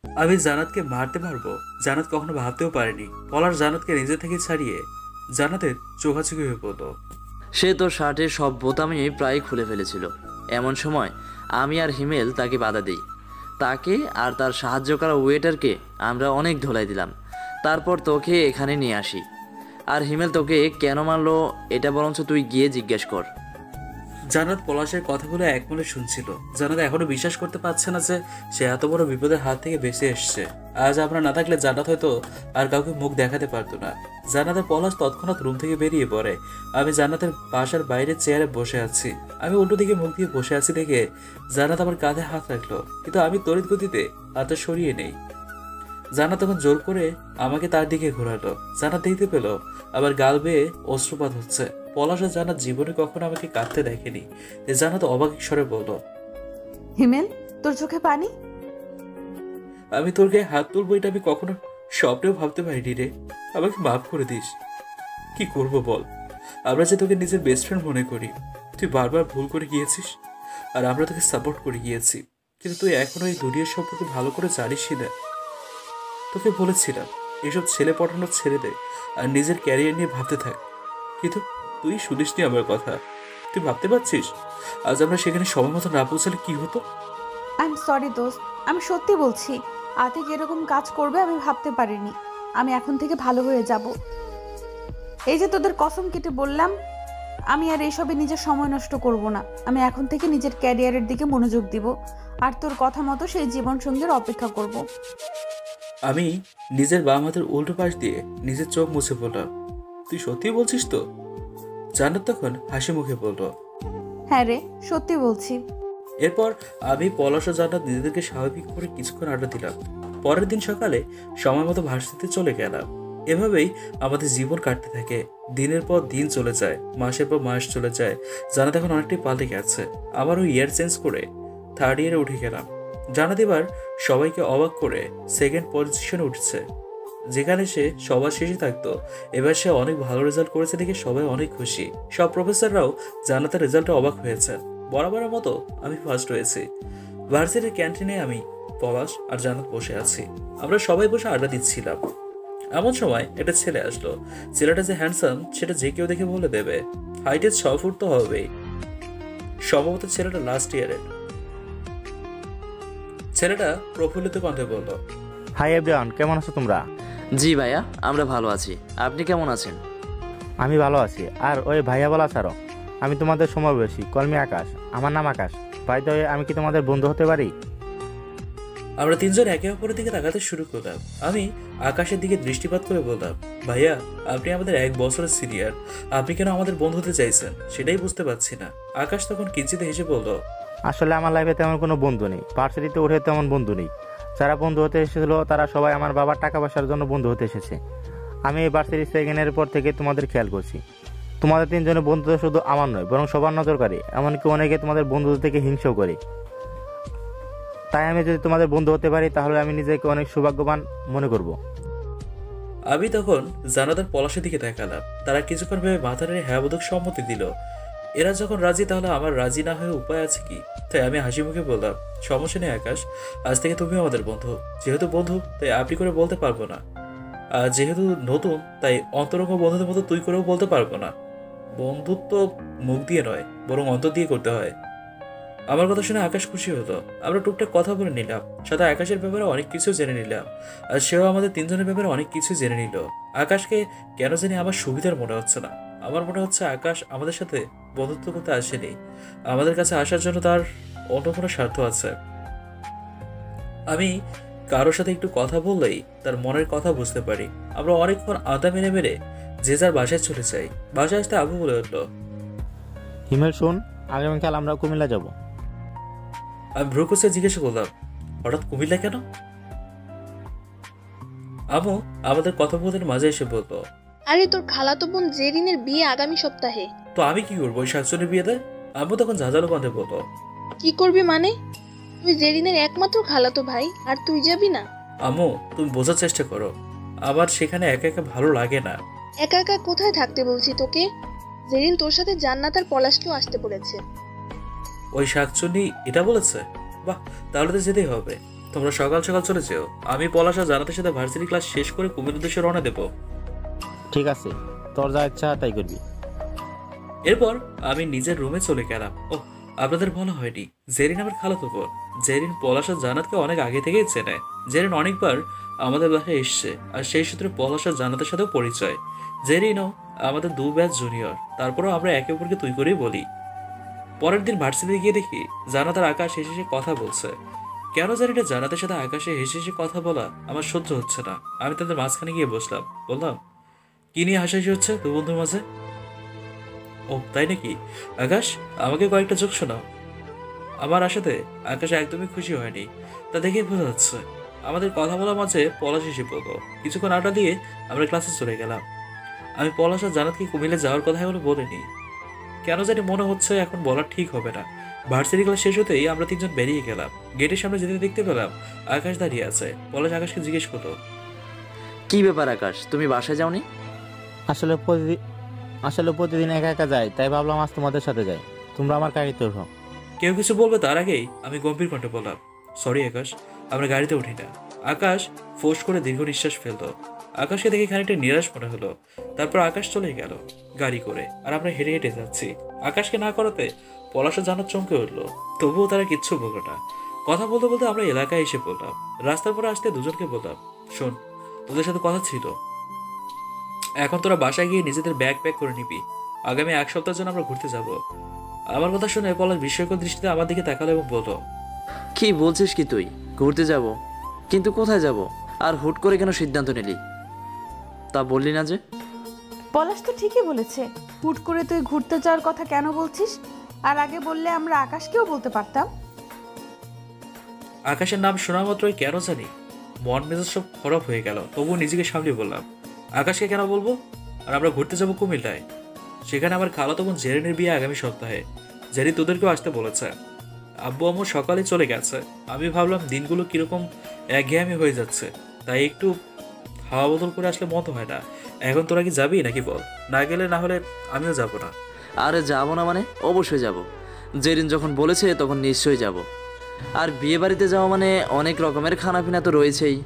আমি জান্নাতকে মারতে পারবো, জান্নাত কখনো ভাবতেও পারেনি। পলাশ জান্নাতকে নিজে থেকে ছাড়িয়ে জান্নাতের চোখাচোখি হয়ে পড়লো। সে তোর শার্টের সব বোতামই প্রায় খুলে ফেলেছিল। এমন সময় আমি আর হিমেল তাকে বাধা দিই। তাকে আর তার সাহায্য করা ওয়েটারকে আমরা অনেক ধোলাই দিলাম। তারপর তোকে এখানে নিয়ে আসি। আর হিমেল তোকে কেন মারলো এটা বরঞ্চ তুই গিয়ে জিজ্ঞেস কর। জান্নাত পলাশের কথাগুলো এক মনে শুনছিল। জান্নাত এখনো বিশ্বাস করতে পারছে না যে সে এত বড় বিপদের হাত থেকে বেঁচে এসছে। আজ আমরা না থাকলে জান্নাত হয়তো আর কাউকে মুখ দেখাতে পারতো না। জান্নাতের পলাশ তৎক্ষণাৎ রুম থেকে বেরিয়ে পড়ে। আমি জান্নাতের বাসার বাইরে চেয়ারে বসে আছি। আমি উল্টো দিকে মুখ দিয়ে বসে আছি দেখে জান্নাত আমার কাঁধে হাত রাখলো, কিন্তু আমি তড়িৎ গতিতে হাতটা সরিয়ে নেই। জান্নাত তখন জোর করে আমাকে তার দিকে ঘোরালো। জান্নাত দেখতে পেল আবার গাল বেয়ে অশ্রুপাত হচ্ছে। পলাশ আর জান্নাত জীবনে কখনো আমাকে কাঁদতে দেখেনি। জান্নাত অবাক স্বরে বলল, হিমেল, তোর চোখে পানি? আমি তোর গায়ে হাত তুলবো এটা আমি কখনো স্বপ্নেও ভাবতে পারিনি রে। আমাকে মাফ করে দিস। কি করব বল, আমরা যে তোকে নিজের বেস্ট ফ্রেন্ড মনে করি, তুই বারবার ভুল করে গিয়েছিস আর আমরা তোকে সাপোর্ট করে গিয়েছি, কিন্তু তুই এখনো এই দুনিয়ার সম্পর্কে ভালো করে জানিসই না। তোকে বলেছিলাম এসব ছেলে পটানো ছেড়ে দে আর নিজের ক্যারিয়ার নিয়ে ভাবতে থাক, কিন্তু তুই শুনিসনি আমার কথা। তুই ভাবতে পারছিস আজ আমরা সেখানে সময় মতো না পৌঁছালে কি হতো? আই এম সরি দোস্ত, আমি সত্যি বলছি, আতিক এরকম কাজ করবে আমি ভাবতে পারিনি। আমি এখন থেকে ভালো হয়ে যাব। এই যে তোদের কসম কেটে বললাম, আমি আর এইসবে নিজের সময় নষ্ট করব না। আমি এখন থেকে নিজের ক্যারিয়ারের দিকে মনোযোগ দিব আর তোর কথা মতো সেই জীবন সঙ্গীর অপেক্ষা করব। আমি নিজের বাম হাতের উল্টো পাশ দিয়ে নিজের চোখ মুছে পড়লাম। তুই সত্যি বলছিস তো? জান্নাত তখন হাসি মুখে বলল, হ্যাঁ রে, সত্যি বলছি। এরপর আমি পলাশ ও জান্নাত নিজেদেরকে স্বাভাবিক করে কিছুক্ষণ আড্ডা দিলাম। পরের দিন সকালে সময় মতো ভার্সিটিতে চলে গেলাম। এভাবেই আমাদের জীবন কাটতে থাকে। দিনের পর দিন চলে যায়, মাসের পর মাস চলে যায়। জান্নাত এখন অনেকটাই পাল্টে গেছে। আবারও ইয়ার চেঞ্জ করে 3rd ইয়ারে উঠে গেলাম। জান্নাত এবার সবাইকে অবাক করে 2nd পজিশনে উঠছে। যেখানে সে সবার শেষে থাকতো, এবার সে অনেক ভালো রেজাল্ট করেছে দেখে সবাই অনেক খুশি। সব প্রফেসররাও জান্নাতের রেজাল্টে অবাক হয়েছে। বরাবরের মতো আমি ফার্স্ট হয়েছি। ভার্সিটির ক্যান্টিনে আমি, পলাশ আর জান্নাত বসে আছি। আমরা সবাই বসে আড্ডা দিচ্ছিলাম। এমন সময় একটা ছেলে আসলো। ছেলেটা যে হ্যান্ডসাম সেটা যে কেউ দেখে বলে দেবে। হাইটে 6 ফুট তো হবেই। সম্ভবত ছেলেটা লাস্ট ইয়ারের। ছেলেটা প্রফুল্লিত কণ্ঠে বলল, হাই এভরিওয়ান, কেমন আছো তোমরা? জি ভাইয়া, আমরা ভালো আছি। আপনি কেমন আছেন? আমি ভালো আছি। আর ওই ভাইয়া বলা ছাড়ো, আমি তোমাদের সমবয়সী, কলমি আকাশ। আমার নাম আকাশ। বাই দ্য ওয়ে, আমি কি তোমাদের বন্ধু হতে পারি? আমরা তিনজন একে অপরের দিকে তাকাতে শুরু করলাম। আমি আকাশের দিকে দৃষ্টিপাত করে বললাম, ভাইয়া আপনি আমাদের 1 বছরের সিনিয়র, আপনি কেন আমাদের বন্ধু হতে চাইছেন সেটাই বুঝতে পারছি না। আকাশ তখন কিঞ্চিত হেসে বলল, আসলে আমার লাইফে তেমন কোনো বন্ধু নেই। ভার্সিটিতে উঠে তেমন বন্ধু নেই। যারা বন্ধু হতে এসেছিল তারা সবাই আমার বাবার টাকা পয়সার জন্য বন্ধু হতে এসেছে। আমি এই ভার্সিটি 2nd ইয়ারের পর থেকে তোমাদের খেয়াল করছি। তোমাদের 3 জনের বন্ধুত্ব শুধু আমার নয়, বরং সবার নজর করে। এমনকি অনেকে তোমাদের বন্ধুদের থেকে হিংসাও করে। তাই আমি যদি তোমাদের বন্ধু হতে পারি তাহলে আমি নিজেকে অনেক সৌভাগ্যবান মনে করব। আমি তখন জানাতার পলাশের দিকে তাকালাম। তারা কিছুক্ষণ ভেবে মাথা নেড়ে হ্যাঁ বোধক সম্মতি দিল। এরা যখন রাজি তাহলে আমার রাজি না হয়ে উপায় আছে কি? তাই আমি হাসি মুখে বললাম, সমস্যা নেই আকাশ, আজ থেকে তুমিও আমাদের বন্ধু। যেহেতু বন্ধু তাই আপনি করে বলতে পারবো না, আর যেহেতু নতুন তাই অন্তরঙ্গ বন্ধুদের মতো তুই করেও বলতে পারবো না। বন্ধুত্ব মুখ দিয়ে নয়, বরং অন্তর দিয়ে করতে হয়। আমার কথা শুনে আকাশ খুশি হলো। আমরা টুকটাক কথা বলে নিলাম, সাথে আকাশের ব্যাপারে অনেক কিছু জেনে নিলাম, আর সেও আমাদের 3 জনের ব্যাপারে অনেক কিছু জেনে নিল। আকাশকে কেন জানি আমার সুবিধার মনে হচ্ছে না। আমার মনে হচ্ছে আকাশ আমাদের সাথে বন্ধুত্ব করতে আসেনি, আমাদের কাছে আসার জন্য তার অন্য কোনো স্বার্থ আছে। আমি কারোর সাথে একটু কথা বললেই তার মনের কথা বুঝতে পারি। আমরা অনেকক্ষণ আড্ডা মেরে মেরে যে যার বাসায় চলে যাই। বাসায় আসতে আবু বলে উঠলো, হিমেল শোন, আগামীকাল আমরা কুমিল্লা যাব। আমি ভ্রুকুসে জিজ্ঞেস করলাম, হঠাৎ কুমিল্লা কেন? আমু আমাদের কথোপকথনের মাঝে এসে বলতো, আরে তোর খালাতো বোন জেরিনের বিয়ে আগামী সপ্তাহে। তো আমি কি করবো ওই শাকচুনির বিয়েতে? আম্মু তখন ঝাঁঝালো কণ্ঠে বলতো, কি করবি মানে? তুই জেরিনের একমাত্র খালাতো ভাই আর তুই যাবি না? আম্মু তুমি বোঝার চেষ্টা করো, আমার সেখানে একা একা ভালো লাগে না। একা একা কোথায় থাকতে বলছি তোকে? জেরিন তোর সাথে জান্নাত আর পলাশকেও আসতে বলেছে। ওই শাকচুনি এটা বলেছে? বাহ, তাহলে তো যেতেই হবে। তোমরা সকাল সকাল চলে যেও। আমি পলাশ আর জানাতের সাথে ভার্সিটি ক্লাস শেষ করে কুমির উদ্দেশ্যে রওনা দেবো। ঠিক আছে, তোর যা ইচ্ছা তাই করবি। এরপর আমি নিজের রুমে চলে গেলাম। ও, আপনাদের বলা হয়নি, জেরিন আমার খালাতো বোন। জেরিন পলাশ আর জানাতকে অনেক আগে থেকেই চেনে। জেরিন অনেকবার আমাদের বাসায় এসছে, আর সেই সূত্রে পলাশ আর জানাতের সাথেও পরিচয়। জেরিনও আমাদের 2 ব্যাচ জুনিয়র, তারপরেও আমরা একে অপরকে তুই করেই বলি। পরের দিন ভার্সিটিতে গিয়ে দেখি জানাত আর আকাশ হেসে হেসে কথা বলছে। কেন জানি না জানাতের সাথে আকাশে হেসে হেসে কথা বলা আমার সহ্য হচ্ছে না। আমি তাদের মাঝখানে গিয়ে বসলাম, বললাম, কি নিয়ে হাসাহাসি হচ্ছে দু বন্ধুর মাঝে? ও তাই নাকি? আকাশ, আমাকে কয়েকটা যোগ শোনাও। আমার আশাতে আকাশ একদমই খুশি হয়নি, তা দেখেই বোঝা যাচ্ছে। আমাদের কথা বলার মাঝে পলাশ এসে পড়লো। কিছুক্ষণ আড্ডা দিয়ে আমরা ক্লাসে চলে গেলাম। আমি পলাশ আর জানাতকে কুমিল্লে যাওয়ার কথা এখনো বলিনি। কেন জানি মনে হচ্ছে এখন বলা ঠিক হবে না। ভার্সিটি ক্লাস শেষ হতেই আমরা 3 জন বেরিয়ে গেলাম। গেটের সামনে যেতে দেখতে পেলাম আকাশ দাঁড়িয়ে আছে। পলাশ আকাশকে জিজ্ঞেস করলো, কি ব্যাপার আকাশ, তুমি বাসায় যাওনি? আসলে প্রতিদিন একা একা যাই, তাই ভাবলাম আজ তোমাদের সাথে যাই। তোমরা আমার গাড়িতে ওঠো। কেউ কিছু বলবে তার আগেই আমি গম্ভীর কণ্ঠে বললাম, সরি আকাশ, আমরা গাড়িতে উঠি না। আকাশ ফোঁস করে দীর্ঘ নিঃশ্বাস ফেললো। আকাশকে দেখে খানিকটা নিরাশ মনে হলো। তারপর আকাশ চলে গেল গাড়ি করে, আর আমরা হেঁটে হেঁটে যাচ্ছি। আকাশকে না করাতে পলাশও জানার চমকে উঠলো, তবুও তারা কিচ্ছু বলল না। কথা বলতে বলতে আমরা এলাকায় এসে পড়লাম। রাস্তার পরে আসতে দুজনকে বললাম, শোন, তোদের সাথে কথা ছিল, এখন তোরা বাসায় গিয়ে নিজেদের ব্যাগ প্যাক করে নিবি। আগামী 1 সপ্তাহের জন্য আমরা ঘুরতে যাব। আমার কথা শুনে পলাশ বিস্ময়কর দৃষ্টিতে আমার দিকে তাকালো এবং বলল, কি বলছিস কি তুই? ঘুরতে যাব? কিন্তু কোথায় যাব? আর হুট করে কেন সিদ্ধান্ত নিলি? তা বললি না যে? পলাশ তো ঠিকই বলেছে, হুট করে তুই ঘুরতে যাওয়ার কথা কেন বলছিস? আর আগে বললে আমরা আকাশকেও বলতে পারতাম। আকাশের নাম শোনা মাত্রই কেন জানি মন মেজাজ সব খারাপ হয়ে গেল। তবুও নিজেকে সামলে বললাম, আকাশকে কেন বলবো? আর আমরা ঘুরতে যাবো কুমিল্লায়। সেখানে আমার খালাতো বোন জেরিনের বিয়ে আগামী সপ্তাহে। জেরি তোদেরকেও আসতে বলেছে। আব্বু আম্মু সকালে চলে গেছে। আমি ভাবলাম দিনগুলো কিরকম একঘেয়েমি হয়ে যাচ্ছে, তাই একটু হাওয়া বদল করে আসলে মতো হয় না। এখন তোরা কি যাবি নাকি বল? না গেলে না হলে আমিও যাব না। আরে যাবো না মানে? অবশ্যই যাব। জেরিন যখন বলেছে তখন নিশ্চয়ই যাব। আর বিয়ে বাড়িতে যাওয়া মানে অনেক রকমের খানাপিনা তো রয়েছেই।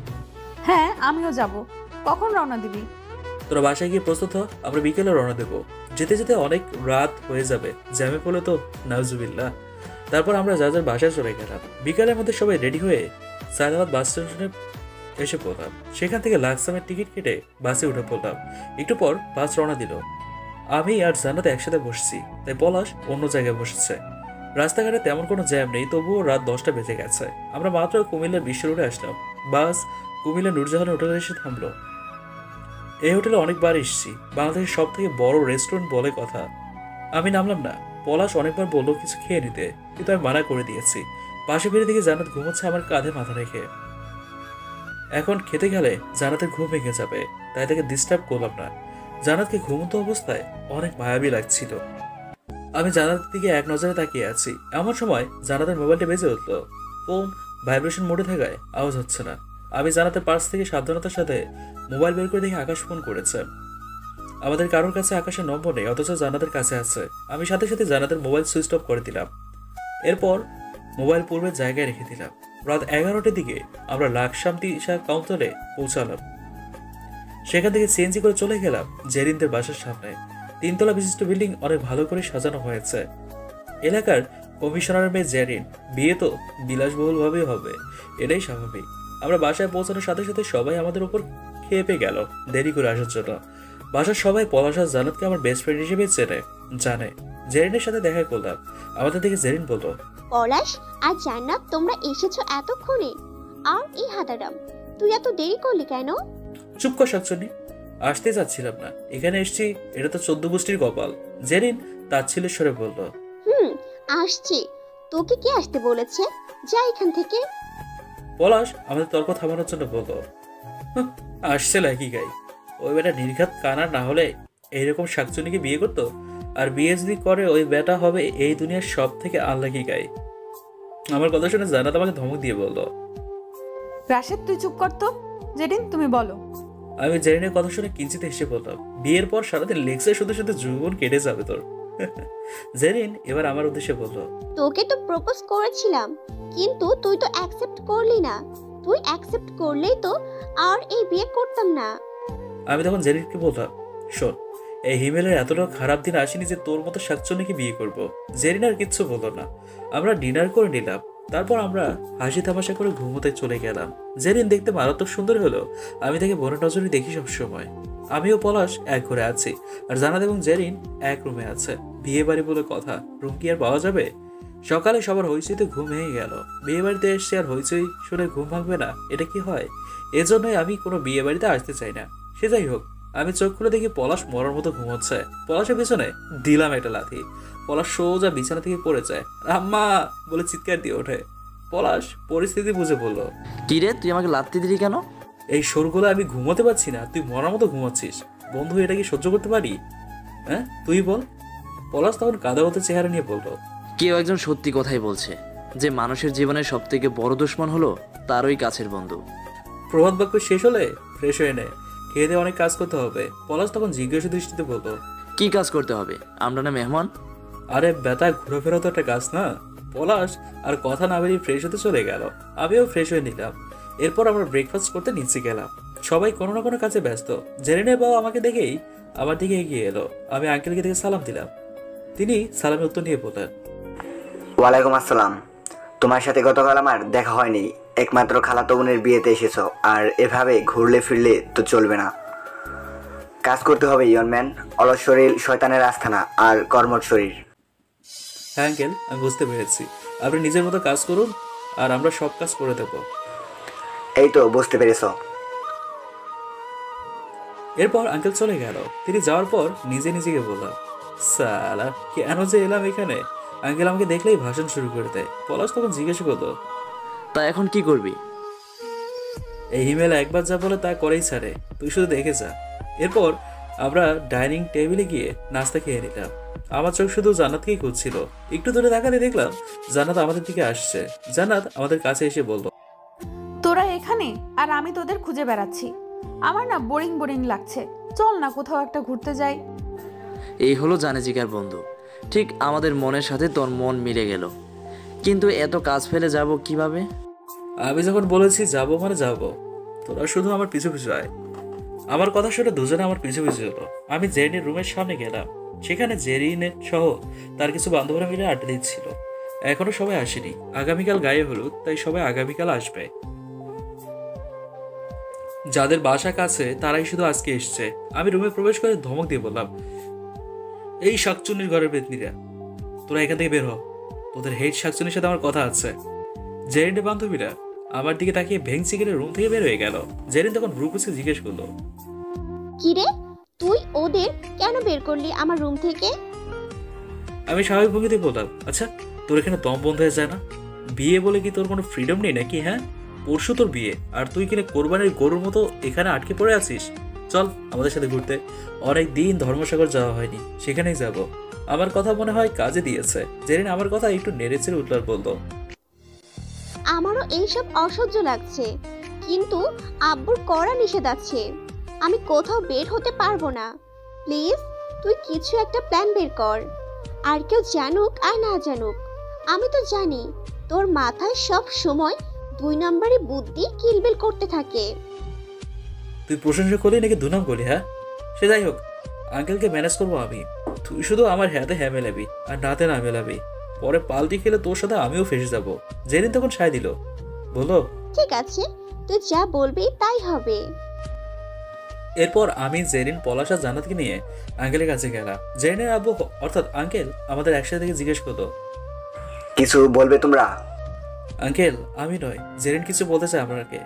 হ্যাঁ, আমিও যাব। কখন রওনা দিবি? তোরা বাসায় গিয়ে প্রস্তুত হ, আমরা বিকেলে রওনা দেবো। যেতে যেতে অনেক রাত হয়ে যাবে, জ্যামে পড়লে তো নাউজুবিল্লাহ। তারপর আমরা যা যার বাসায় চলে গেলাম। বিকালের মধ্যে সবাই রেডি হয়ে সায়দাবাদ বাস স্টেশনে এসে পড়লাম। সেখান থেকে লাক্সামের টিকিট কেটে বাসে উঠে পড়লাম। একটু পর বাস রওনা দিল। আমি আর জান্নাত একসাথে বসছি, তাই পলাশ অন্য জায়গায় বসেছে। রাস্তাঘাটে তেমন কোনো জ্যাম নেই, তবুও রাত 10টা বেজে গেছে। আমরা মাত্র কুমিল্লার বিশ্ব রোডে আসলাম। বাস কুমিল্লা নূরজাহান হোটেলে এসে থামলো। এই হোটেলে অনেকবার এসেছি, বাংলাদেশের সব থেকে বড় রেস্টুরেন্ট বলে কথা। আমি নামলাম না। পলাশ অনেকবার বললো কিছু খেয়ে নিতে, কিন্তু আমি মানা করে দিয়েছি। পাশে ফিরে দিকে জান্নাত ঘুমোচ্ছে আমার কাঁধে মাথা রেখে। এখন খেতে গেলে জান্নাতের ঘুম ভেঙে যাবে, তাই তাকে ডিস্টার্ব করলাম না। জান্নাতকে ঘুমন্ত অবস্থায় অনেক মায়াবী লাগছিল। আমি জান্নাতের দিকে এক নজরে তাকিয়ে আছি। এমন সময় জান্নাতের মোবাইলটা বেজে উঠলো। ফোন ভাইব্রেশন মোডে থাকায় আওয়াজ হচ্ছে না। আমি জান্নাতের পার্স থেকে সাবধানতার সাথে মোবাইল বের করে দেখে আকাশ ফোন করেছে। আমাদের কারোর কাছে আকাশের নম্বর নেই, অথচ জান্নাতের কাছে আছে। আমি সাথে সাথে জান্নাতের মোবাইল সুইচ অফ করে দিলাম। এরপর মোবাইল পূর্বের জায়গায় রেখে দিলাম। রাত 11টার দিকে আমরা লাকসাম তিশা কাউন্টারে পৌঁছালাম। সেখান থেকে সিএনজি করে চলে গেলাম জেরিনদের বাসার সামনে। 3 তলা বিশিষ্ট বিল্ডিং, অনেক ভালো করে সাজানো হয়েছে। এলাকার কমিশনারের মেয়ে জেরিন, বিয়ে তো বিলাসবহুল ভাবেই হবে, এটাই স্বাভাবিক। আমরা বাসায় পৌঁছানোর সাথে সাথে সবাই আমাদের উপর খেপে গেল দেরি করে আসার জন্য। বাসার সবাই পলাশ আর জান্নাতকে আমার বেস্ট ফ্রেন্ড হিসেবে জানে। জেরিনের সাথে দেখা করলাম। আমাদের দিকে জেরিন বলল, পলাশ আর জান্নাত, তোমরা এসেছো এতক্ষণে? আর এই হাদারাম, তুই এত দেরি করলি কেন? চুপ কর শাকচুন্নি, আসতে চাচ্ছিলাম না, এখানে এসছি, এটা তো 14 গোষ্ঠীর কপাল। জেরিন তাচ্ছিলের স্বরে বলল, আসছি। তোকে কে আসতে বলেছে? যা এখান থেকে। পলাশ আমাদের তর্ক থামানোর জন্য বলল, আসছে লাকি গাই, ওই বেটা নির্ঘাত কানা না হলে এইরকম শাকচুনিকে বিয়ে করতো? আর বিয়ে যদি করে ওই বেটা হবে এই দুনিয়ার সব থেকে আনলাকি গাই। আমার কথা শুনে জান্নাত আমাকে ধমক দিয়ে বলল, রাশেদ, তুই চুপ কর তো। জেরিন, তুমি বলো। আমি জেরিনের কথা শুনে কিঞ্চিত হেসে বললাম, বিয়ের পর সারাদিন লেক্সে শুধু শুধু জীবন কেটে যাবে তোর। জেরিন এবার আমার উদ্দেশ্যে বলল, তোকে তো প্রপোজ করেছিলাম, কিন্তু তুই তো অ্যাকসেপ্ট করলি না। তুই অ্যাকসেপ্ট করলেই তো আর এই বিয়ে করতাম না। আমি তখন জেরিনকে বললাম, শোন, এই হিমেলের এতটা খারাপ দিন আসেনি যে তোর মতো শাকচুন্নিকে বিয়ে করব। জেরিন আর কিচ্ছু বললো না। আমরা ডিনার করে নিলাম, তারপর আমরা হাসি তামাশা করে ঘুমোতে চলে গেলাম। জেরিন দেখতে মারাত্মক সুন্দর হলো, আমি তাকে বড় নজরে দেখি সবসময়। আমিও পলাশ এক ঘরে আছি, আর জানাত এবং জেরিন এক রুমে আছে। বিয়ে বাড়ি বলে কথা, রুম কি আর পাওয়া যাবে? সকালে সবার হইচইতে ঘুম ভেঙে গেল। বিয়ে বাড়িতে এসছে আর হইচই শুনে ঘুম ভাঙবে না, এটা কি হয়? এজন্যই আমি কোনো বিয়ে বাড়িতে আসতে চাই না। সে যাই হোক, আমি চোখ খুলে দেখি পলাশ মরার মতো ঘুমোচ্ছে। পলাশের পিছনে দিলাম একটা লাথি। পলাশ সোজা বিছানা থেকে পড়ে যায়। আম্মা বলে চিৎকার দিয়ে ওঠে। পলাশ পরিস্থিতি বুঝে বলল, কি রে, তুই আমাকে লাত্তি দিলি কেন? এই সরগুলো আমি ঘুমোতে পারছি না, তুই মরার মতো ঘুমাচ্ছিস। বন্ধু, এটা কি সহ্য করতে পারি? হ্যাঁ, তুই বল। পলাশ তখন কাদাগত চেহারা নিয়ে বলল, কেউ একজন সত্যি কথাই বলছে যে মানুষের জীবনের সব থেকে বড় দুশ্মন হলো তারই কাছের বন্ধু। প্রভাত বাক্য শেষ হলে ফ্রেশ হয়ে নে, খেয়ে দিয়ে অনেক কাজ করতে হবে। পলাশ তখন জিজ্ঞাসা দৃষ্টিতে বলল, কি কাজ করতে হবে? আমরা না মেহমান? আরে বেটা, ঘোরাফেরা তো একটা কাজ না। পলাশ আর কথা না বেরিয়ে ফ্রেশ হতে চলে গেল। আমিও ফ্রেশ হয়ে নিলাম। এরপর আমরা ব্রেকফাস্ট করতে নিচে গেলাম। সবাই কোনো না কোনো কাজে ব্যস্ত। জেরিনের বাবা আমাকে দেখেই আমার দিকে এগিয়ে এলো। আমি আঙ্কেলকে দেখে সালাম দিলাম। তিনি সালামের উত্তর নিয়ে বললেন, ওয়ালাইকুম আসসালাম। তোমার সাথে গতকাল আমার দেখা হয়নি, একমাত্র খালাতো বোনের বিয়েতে এসেছো, আর এভাবে ঘুরলে ফিরলে তো চলবে না। কাজ করতে হবে ইয়ন ম্যান। অলস শরীর শয়তানের আস্থানা, আর কর্মঠ শরীর। হ্যাঁ আঙ্কেল, আমি বুঝতে পেরেছি। আপনি নিজের মতো কাজ করুন, আর আমরা সব কাজ করে দেবো। এই তো বুঝতে পেরেছো। এরপর আঙ্কেল চলে গেল। তিনি যাওয়ার পর নিজে নিজেকে বললাম, সালা কেন যে এলাম এখানে। আঙ্কেল আমাকে দেখলেই ভাষণ শুরু করে দেয়। পলাশ তখন জিজ্ঞেস করতো, তা এখন কি করবি? এই হিমেল একবার যা বলে তা করেই ছাড়ে, তুই শুধু দেখে যা। এরপর আমরা ডাইনিং টেবিলে গিয়ে নাস্তা খেয়ে নিলাম। আমার চোখ শুধু জান্নাতকেই খুঁজছিল। একটু দূরে তাকাতে দেখলাম জান্নাত আমাদের দিকে আসছে। জান্নাত আমাদের কাছে এসে বলল, তোরা এখানে আর আমি তোদের খুঁজে বেড়াচ্ছি। আমার না বোরিং বোরিং লাগছে, চল না কোথাও একটা ঘুরতে যাই। এই হলো জানেজিকার বন্ধু। ঠিক আমাদের মনের সাথে তোর মন মিলে গেল, কিন্তু এত কাজ ফেলে যাব কিভাবে? আমি যখন বলেছি যাবো মানে যাবো, তোরা শুধু আমার পিছু পিছু আয়। আমার কথা শুনে দুজনে আমার পিছু পিছু হলো। আমি জেরিনের রুমের সামনে গেলাম। সেখানে জেরিনের সহ তার কিছু বান্ধবরা মিলে আড্ডা দিচ্ছিল। এখনো সবাই আসেনি। আগামীকাল গায়ে হলুদ, তাই সবাই আগামীকাল আসবে। যাদের বাসা কাছে তারাই শুধু আজকে এসছে। আমি রুমে প্রবেশ করে ধমক দিয়ে বললাম, এই শাকচুন্নির ঘরের পেতনিরা, তোরা এখান থেকে বের হ। তোদের হেড শাকচুন্নির সাথে আমার কথা আছে। জেরিনের বান্ধবীরা আমার দিকে তাকিয়ে ভেংচি কেটে রুম থেকে বের হয়ে গেল। জেরিন তখন রূপসকে জিজ্ঞেস করলো, কি রে, তুই ওদের কেন বের করলি আমার রুম থেকে? আমি স্বাভাবিক ভঙ্গিতে বললাম, আচ্ছা তোর এখানে দম বন্ধ হয়ে যায় না? বিয়ে বলে কি তোর কোনো ফ্রিডম নেই নাকি? হ্যাঁ, পরশু তোর বিয়ে, আর তুই কিনে কোরবানির গরুর মতো এখানে আটকে পড়ে আছিস। চল আমাদের সাথে ঘুরতে। অনেক দিন ধর্মসাগর যাওয়া হয়নি, সেখানেই যাব। আমার কথা মনে হয় কাজে দিয়েছে। জেরিন আমার কথা একটু নেড়েচেড়ে উঠল আর বলল, আমারও এইসব অসহ্য লাগছে, কিন্তু আব্বুর কড়া নিষেধ আছে। আমি কোথাও বের হতে পারবো না। প্লিজ তুই কিছু একটা প্ল্যান বের কর। আর কেউ জানুক আর না জানুক, আমি তো জানি তোর মাথায় সব সময় 2 নম্বরে বুদ্ধি কিলবিল করতে থাকে। তুই প্রশংসা করলি নাকি দুনাম করলি? হ্যাঁ, সে যাই হোক, আঙ্কেলকে ম্যানেজ করবো আমি। তুই শুধু আমার হাতে হ্যাঁ মেলাবি আর নাতে না মেলাবি। পরে পাল্টি খেলে তোর সাথে আমিও ফেসে যাবো। জেরিন তখন সায় দিল, বললো, ঠিক আছে, তুই যা বলবি তাই হবে। এরপর আমি জেরিন, পলাশ আর জান্নাতকে নিয়ে আঙ্কেলের কাছে গেলাম। জেরিনের আব্বু অর্থাৎ আঙ্কেল আমাদের একসাথে থেকে জিজ্ঞেস করলো, কিছু বলবে তোমরা? আঙ্কেল আমি নয়, জেরিন কিছু বলতে চায় আপনাকে।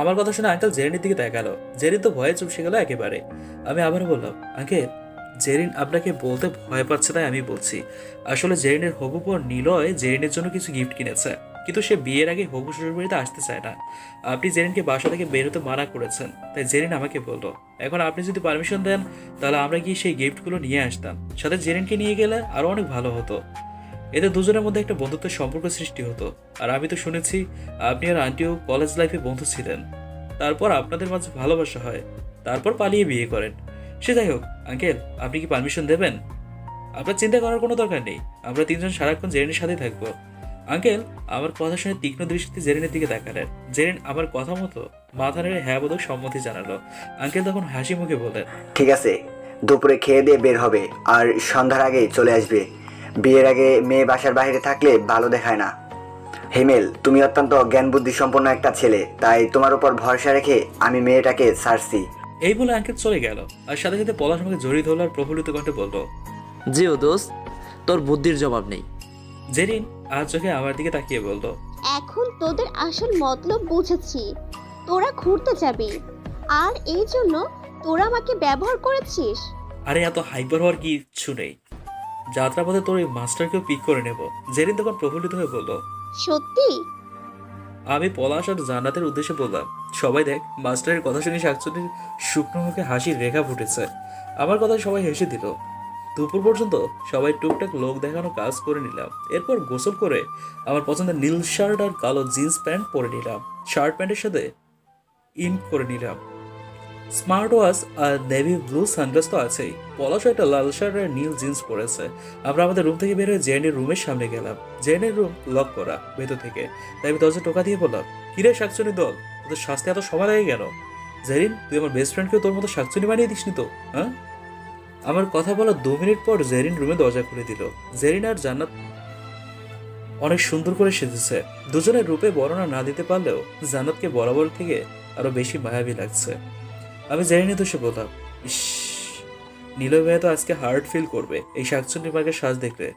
আমার কথা শুনে আঙ্কেল জেরিনের দিকে তাকালো। জেরিন তো ভয়ে চুপসে গেল একেবারে। আমি আবারও বললাম, আঙ্কেল জেরিন আপনাকে বলতে ভয় পাচ্ছে, তাই আমি বলছি। আসলে জেরিনের হবু বোন নিলয় জেরিনের জন্য কিছু গিফট কিনেছে, কিন্তু সে বিয়ের আগে হবু শ্বশুরবাড়িতে আসতে চায় না। আপনি জেরিনকে বাসা থেকে বের হতে মানা করেছেন, তাই জেরিন আমাকে বললো। এখন আপনি যদি পারমিশন দেন তাহলে আমরা গিয়ে সেই গিফটগুলো নিয়ে আসতাম। সাথে জেরিনকে নিয়ে গেলে আরো অনেক ভালো হতো। এতে দুজনের মধ্যে একটা বন্ধুত্বের সম্পর্ক সৃষ্টি হতো। আর আমি তো শুনেছি আপনি আর আন্টিও কলেজ লাইফে বন্ধু ছিলেন, তারপর আপনাদের মাঝে ভালোবাসা হয়, তারপর পালিয়ে বিয়ে করেন। সে যাই হোক, আঙ্কেল আপনি কি পারমিশন দেবেন? আপনার চিন্তা করার কোনো দরকার নেই, আমরা তিনজন সারাক্ষণ জেরিনের সাথে থাকবো। আঙ্কেল আমার কথা শুনে তীক্ষ্ণ দৃষ্টিতে জেরিনের দিকে তাকালেন। জেরিন আমার কথা মতো মাথা নেড়ে হ্যাঁ বোধক সম্মতি জানালো। আঙ্কেল তখন হাসি মুখে বললেন, ঠিক আছে, দুপুরে খেয়ে দিয়ে বের হবে আর সন্ধ্যার আগে চলে আসবে। বিয়ের আগে মেয়ে বাসার বাইরে থাকলে ভালো দেখায় না। হিমেল, তুমি অত্যন্ত জ্ঞান বুদ্ধি সম্পন্ন একটা ছেলে, তাই তোমার উপর ভরসা রেখে আমি মেয়েটাকে ছাড়ছি। এই বলে আঙ্কেল চলে গেল। আর সাথে সাথে পলাশ আমাকে জড়িয়ে ধরল আর প্রফুল্লিত কণ্ঠে বলল, জিও দোস্ত, তোর বুদ্ধির জবাব নেই। জেরিন আর চোখে আমার দিকে তাকিয়ে বলল, এখন তোদের আসল মতলব বুঝেছি। তোরা ঘুরতে যাবি, আর এই জন্য তোরা আমাকে ব্যবহার করেছিস। আরে এত হাইপার হওয়ার কিচ্ছু নেই, যাত্রাপথে তোর এই মাস্টারকেও পিক করে নেব। জেরিন তখন প্রফুল্লিত হয়ে বলল। সত্যি? আমি পলাশ আর জান্নাতের উদ্দেশ্যে বললাম, সবাই দেখ, মাস্টারের কথা শুনে শাকচুনির শুকনো মুখে হাসির রেখা ফুটেছে। আমার কথায় সবাই হেসে দিল। দুপুর পর্যন্ত সবাই টুকটাক লোক দেখানো কাজ করে নিলাম। এরপর গোসল করে আমার পছন্দের নীল শার্ট আর কালো জিন্স প্যান্ট পরে নিলাম। শার্ট প্যান্টের সাথে ইন করে নিলাম স্মার্ট ওয়াচ আর নেভি ব্লু সানগ্লাস তো আছেই। পলাশ একটা লাল শার্ট আর নীল জিন্স পরেছে। আমরা আমাদের রুম থেকে বের হয়ে জেনের রুমের সামনে গেলাম। জেনের রুম লক করা ভেতর থেকে, তাই আমি দরজা টোকা দিয়ে বললাম, কিরে শাকচুনি দল, তোদের শাস্তি এত সময় লাগে কেন? জেরিন, তুই আমার বেস্ট ফ্রেন্ডকেও তোর মতো শাকচুনি বানিয়ে দিসনি তো? হ্যাঁ? আমার কথা বলা 2 মিনিট পর জেরিন রুমে দরজা খুলে দিল। জেরিন আর জান্নাত অনেক সুন্দর করে সেজেছে। দুজনের রূপে বর্ণনা না দিতে পারলেও জান্নাতকে বরাবর থেকে আরো বেশি মায়াবী লাগছে। আমি জেরিনের দোষে বললাম, ইস, নীলয় ভাইয়া তো আজকে হার্ট ফিল করবে এই শাকচুন্নি মার্কের সাজ দেখলে।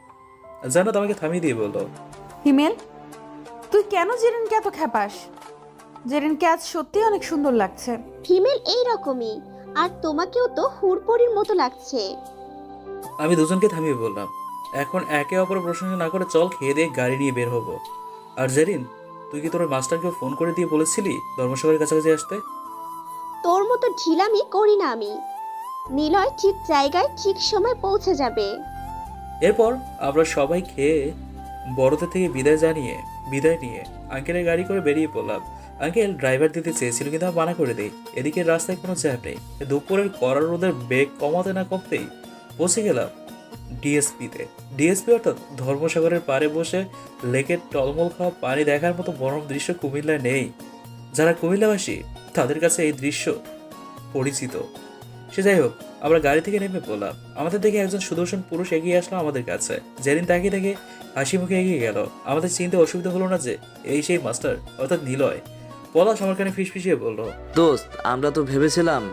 জান্নাত আমাকে থামিয়ে দিয়ে বলল, হিমেল, তুই কেন জেরিনকে এত খেপাস? জেরিনকে আজ সত্যি অনেক সুন্দর লাগছে। ফিমেল এই রকমই, আর তোমাকেও তো হুড়পড়ির মতো লাগছে। আমি দুজনকে থামিয়ে বললাম, এখন একে অপরের প্রশংসা না করে চল খেয়ে দিয়ে গাড়ি নিয়ে বের হবো। আর জেরিন, তুই কি তোর মাস্টারকে ফোন করে দিয়ে বলেছিলি ধর্মসভার কাছাকাছি আসতে? তোর মতো ঢিলামি করি না আমি। নিলয় ঠিক জায়গায় ঠিক সময় পৌঁছে যাবে। এরপর আমরা সবাই খেয়ে বড়দের থেকে বিদায় নিয়ে আঙ্কেলের গাড়ি করে বেরিয়ে পড়লাম। আঙ্কেল ড্রাইভার দিতে চেয়েছিল, কিন্তু আমি মানা করে দিই। এদিকে রাস্তায় কোনো জ্যাম নেই। দুপুরের কড়া রোদের বেগ কমাতে না কমতেই পৌঁছে গেলাম ডিএসপিতে। ডিএসপি অর্থাৎ ধর্মসাগরের পাড়ে বসে লেকের টলমল খাওয়া পানি দেখার মতো মনোরম দৃশ্য কুমিল্লায় নেই। যারা কুমিল্লাবাসী তাদের কাছে এই দৃশ্য পরিচিত। সে যাই হোক, আমরা গাড়ি থেকে নেমে পড়লাম। আমাদের দেখে একজন সুদর্শন পুরুষ এগিয়ে আসলো আমাদের কাছে। জেরিন তাকিয়ে দেখে হাসি মুখে এগিয়ে গেল। আমাদের চিনতে অসুবিধা হলো না যে এই সেই মাস্টার অর্থাৎ নিলয়। পলাশ আমার কানে ফিসফিসিয়ে বলল, দোস্ত, আমরা তো ভেবেছিলাম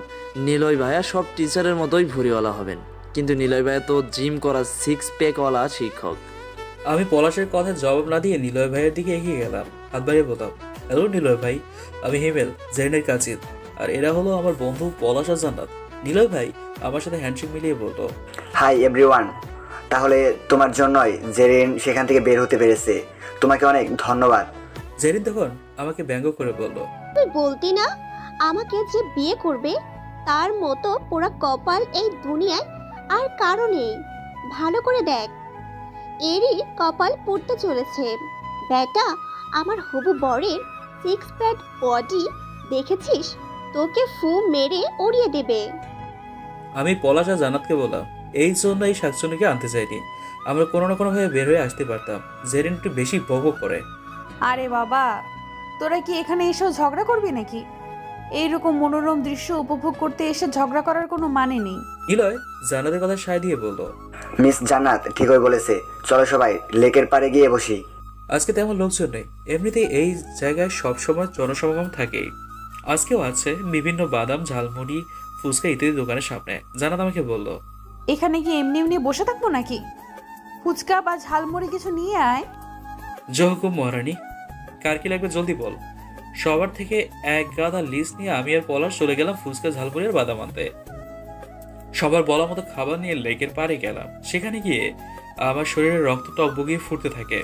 নিলয় ভাইয়া সব টিচারের মতোই ভুঁড়িওয়ালা হবেন, কিন্তু নিলয় ভাইয়া তো জিম করা 6 প্যাকওয়ালা শিক্ষক। আমি পলাশের কথার জবাব না দিয়ে নিলয় ভাইয়ের দিকে এগিয়ে গেলাম। হাত বাড়িয়ে বললাম, হ্যালো নিলয় ভাই, আমি হিমেল, জেরিনের কাজিন, আর এরা হলো আমার বন্ধু পলাশ আর জান্নাত। নিলয় ভাই আমার সাথে হ্যান্ডশেক মিলিয়ে বলল, হাই এভরিওয়ান। তাহলে তোমার জন্যই জেরিন সেখান থেকে বের হতে পেরেছে। তোমাকে অনেক ধন্যবাদ। জেরিন তখন আমাকে ব্যঙ্গ করে বলল, তুই বলতি না আমাকে যে বিয়ে করবে তার মতো পোড়া কপাল এই দুনিয়ায় আর কারো নেই। ভালো করে দেখ, এরই কপাল পড়তে চলেছে। বেটা, আমার হবু বরের 6 প্যাক বডি দেখেছিস? তোকে ফু মেরে উড়িয়ে দেবে। আমি পলাশ আর জান্নাতকে বললাম, এই জন্য এই শাকচুনিকে আনতে চাইনি। আমরা কোনো না কোনোভাবে বের হয়ে আসতে পারতাম। জেরিন একটু বেশি বকবক করে। আরে বাবা, তোরা কি এখানে এসেও ঝগড়া করবি নাকি? এইরকম মনোরম দৃশ্য উপভোগ করতে এসে ঝগড়া করার কোনো মানে নেই। নিলয় জান্নাতের কথা সায় দিয়ে বলল, মিস জান্নাত ঠিকই বলেছে, চলো সবাই লেকের পাড়ে গিয়ে বসি। আজকে তেমন লোকজন নেই। এমনিতেই এই জায়গায় সবসময় জনসমাগম থাকেই। আজকেও আছে বিভিন্ন বাদাম, ঝালমুড়ি, ফুচকা ইত্যাদি দোকানের সামনে। জান্নাত আমাকে বলল, এখানে কি এমনি এমনি বসে থাকবো নাকি? ফুচকা বা ঝালমুড়ি কিছু নিয়ে আয়। জহকুম মহারানী, কার কি লাগবে জলদি বল। সবার থেকে এক গাদা লিস্ট নিয়ে আমি আর পলাশ চলে গেলাম ফুচকা, ঝালমুড়ি আর বাদাম আনতে। সবার বলা মতো খাবার নিয়ে লেকের পাড়ে গেলাম। সেখানে গিয়ে আমার শরীরে রক্ত টকবগিয়ে ফুটতে থাকে।